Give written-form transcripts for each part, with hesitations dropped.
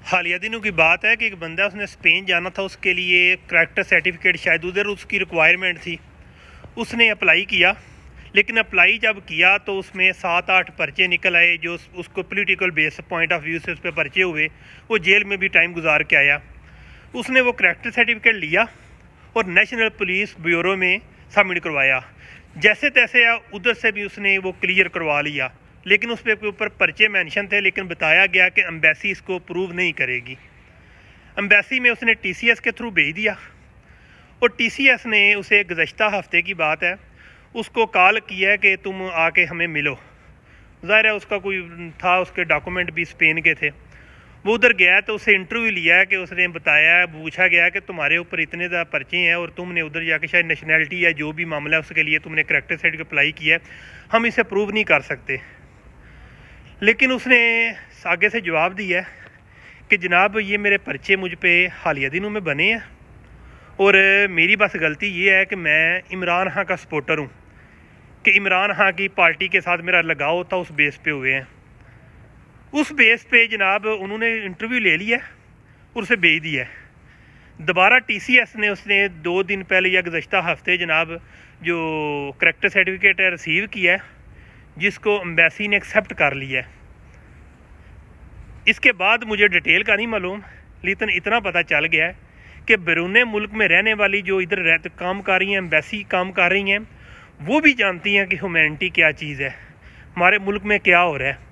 हालिया दिनों की बात है कि एक बंदा, उसने स्पेन जाना था, उसके लिए करैक्टर सर्टिफिकेट शायद उधर उसकी रिक्वायरमेंट थी। उसने अप्लाई किया, लेकिन अप्लाई जब किया तो उसमें 7-8 पर्चे निकल आए जो उसको political base point of view से उस पर पर्चे हुए। वो जेल में भी टाइम गुजार के आया। उसने वो करैक्टर सर्टिफिकेट लिया और नेशनल पुलिस ब्यूरो में सबमिट करवाया। जैसे तैसे उधर से भी उसने वो क्लियर करवा लिया, लेकिन उस पे ऊपर पर्चे मेंशन थे, लेकिन बताया गया कि एम्बेसी इसको प्रूव नहीं करेगी। एम्बेसी में उसने TCS के थ्रू भेज दिया और TCS ने उसे गुज़श्ता हफ्ते की बात है, उसको कॉल किया कि तुम आके हमें मिलो। ज़ाहिर है उसका कोई था, उसके डॉक्यूमेंट भी स्पेन के थे। वो उधर गया तो उससे इंटरव्यू लिया कि उसने बताया, पूछा गया कि तुम्हारे ऊपर इतने ज़्यादा पर्चे हैं और तुमने उधर जाके शायद नेशनैलिटी या जो भी मामला है उसके लिए तुमने करैक्टर सर्टिफिकेट अप्लाई किया है, हम इसे प्रूव नहीं कर सकते। लेकिन उसने आगे से जवाब दिया कि जनाब ये मेरे पर्चे मुझ पे हालिया दिनों में बने हैं और मेरी बस गलती ये है कि मैं इमरान खान का सपोर्टर हूँ, कि इमरान खान की पार्टी के साथ मेरा लगाव था, उस बेस पे हुए हैं। उस बेस पे जनाब उन्होंने इंटरव्यू ले लिया और उसे भेज दिया। दोबारा TCS ने उसने 2 दिन पहले या गुज़श्ता हफ्ते जनाब जो करैक्टर सर्टिफिकेट है रिसीव किया है, जिसको एम्बेसी ने एक्सेप्ट कर लिया है। इसके बाद मुझे डिटेल का नहीं मालूम, लेकिन इतना पता चल गया है कि बैरून मुल्क में रहने वाली जो इधर काम कर रही हैं, एम्बेसी काम कर रही हैं, वो भी जानती हैं कि ह्यूमैनिटी क्या चीज़ है, हमारे मुल्क में क्या हो रहा है।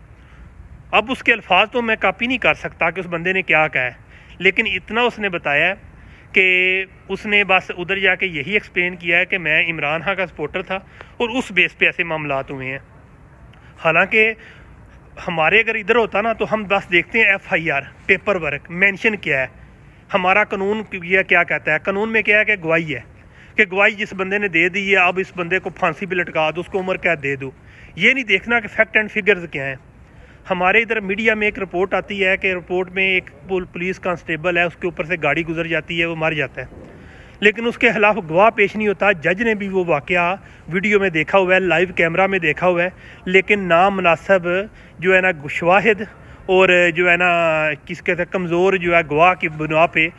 अब उसके अल्फाज तो मैं कॉपी नहीं कर सकता कि उस बंदे ने क्या कहा है, लेकिन इतना उसने बताया कि उसने बस उधर जाके यही एक्सप्लेन किया है कि मैं इमरान खान का सपोर्टर था और उस बेस पे ऐसे मामलात हुए हैं। हालांकि हमारे अगर इधर होता ना तो हम बस देखते हैं FIR पेपर वर्क मेंशन क्या है, हमारा कानून ये क्या कहता है। कानून में क्या है कि गवाही है, कि गवाही जिस बंदे ने दे दी है, अब इस बंदे को फांसी पे लटका दो, उसको उम्र कैद दे दो। ये नहीं देखना कि फैक्ट एंड फिगर्स क्या हैं। हमारे इधर मीडिया में एक रिपोर्ट आती है कि रिपोर्ट में एक पुलिस कांस्टेबल है, उसके ऊपर से गाड़ी गुजर जाती है, वो मर जाता है, लेकिन उसके खिलाफ गवाह पेश नहीं होता। जज ने भी वो वाक़या वीडियो में देखा हुआ है, लाइव कैमरा में देखा हुआ है, लेकिन नामुनासिब जो है ना शवाहिद और जो है ना किसके थे कमज़ोर जो है गवाह की बुनियाद पे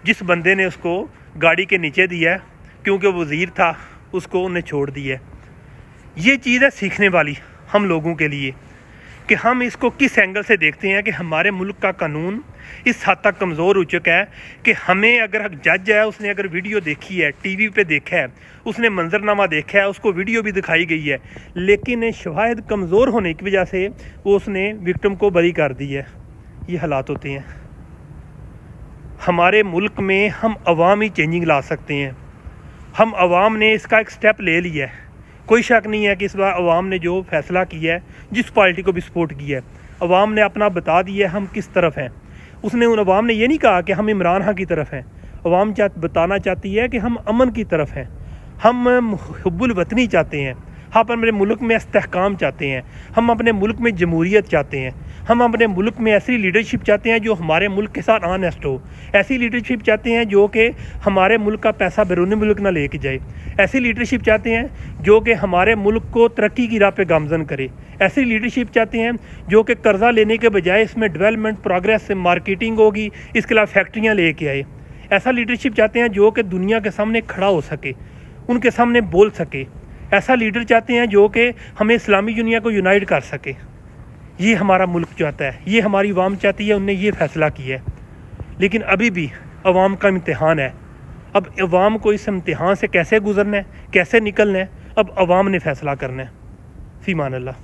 जिस बंदे ने उसको गाड़ी के नीचे दिया है, क्योंकि वज़ीर था, उसको उन्हें छोड़ दिया। ये चीज़ है सीखने वाली हम लोगों के लिए कि हम इसको किस एंगल से देखते हैं कि हमारे मुल्क का कानून इस हद तक कमज़ोर हो चुका है कि हमें अगर जज है, उसने अगर वीडियो देखी है, TV पे देखा है, उसने मंजरनामा देखा है, उसको वीडियो भी दिखाई गई है, लेकिन शवाहिद कमज़ोर होने की वजह से वो उसने विक्टिम को बरी कर दी है। ये हालात होते हैं हमारे मुल्क में। हम अवाम ही चेंजिंग ला सकते हैं। हम अवाम ने इसका एक स्टेप ले लिया है, कोई शक नहीं है कि इस बार अवाम ने जो फैसला किया है, जिस पार्टी को भी सपोर्ट किया है, अवाम ने अपना बता दिया है हम किस तरफ हैं। उसने उन अवाम ने ये नहीं कहा कि हम इमरान खान की तरफ हैं। अवाम बताना चाहती है कि हम अमन की तरफ हैं, हम हुब्बुल वतनी चाहते हैं, हम अपने मुल्क में इस्तेहकाम चाहते हैं, हम अपने मुल्क में जमहूरियत चाहते हैं, हम अपने मुल्क में ऐसी लीडरशिप चाहते हैं जो हमारे मुल्क के साथ ऑनेस्ट हो, ऐसी लीडरशिप चाहते हैं जो कि हमारे मुल्क का पैसा बैरून मुल्क ना लेके जाए, ऐसी लीडरशिप चाहते हैं जो कि हमारे मुल्क को तरक्की की राह पे गामजन करे, ऐसी लीडरशिप चाहते हैं जो कि कर्जा लेने के बजाय इसमें डेवलपमेंट, प्रोग्रेस, मार्केटिंग होगी, इसके अलावा फैक्ट्रियाँ लेके आए। ऐसा लीडरशिप चाहते हैं जो कि दुनिया के सामने खड़ा हो सके, उनके सामने बोल सके। ऐसा लीडर चाहते हैं जो कि हमें इस्लामी दुनिया को यूनाइट कर सके। ये हमारा मुल्क चाहता है, ये हमारी अवाम चाहती है, उनने ये फ़ैसला किया है। लेकिन अभी भी अवाम का इम्तिहान है। अब अवाम को इस इम्तिहान से कैसे गुजरना है, कैसे निकलना है, अब अवाम ने फ़ैसला करना है। फ़ी मान अल्लाह।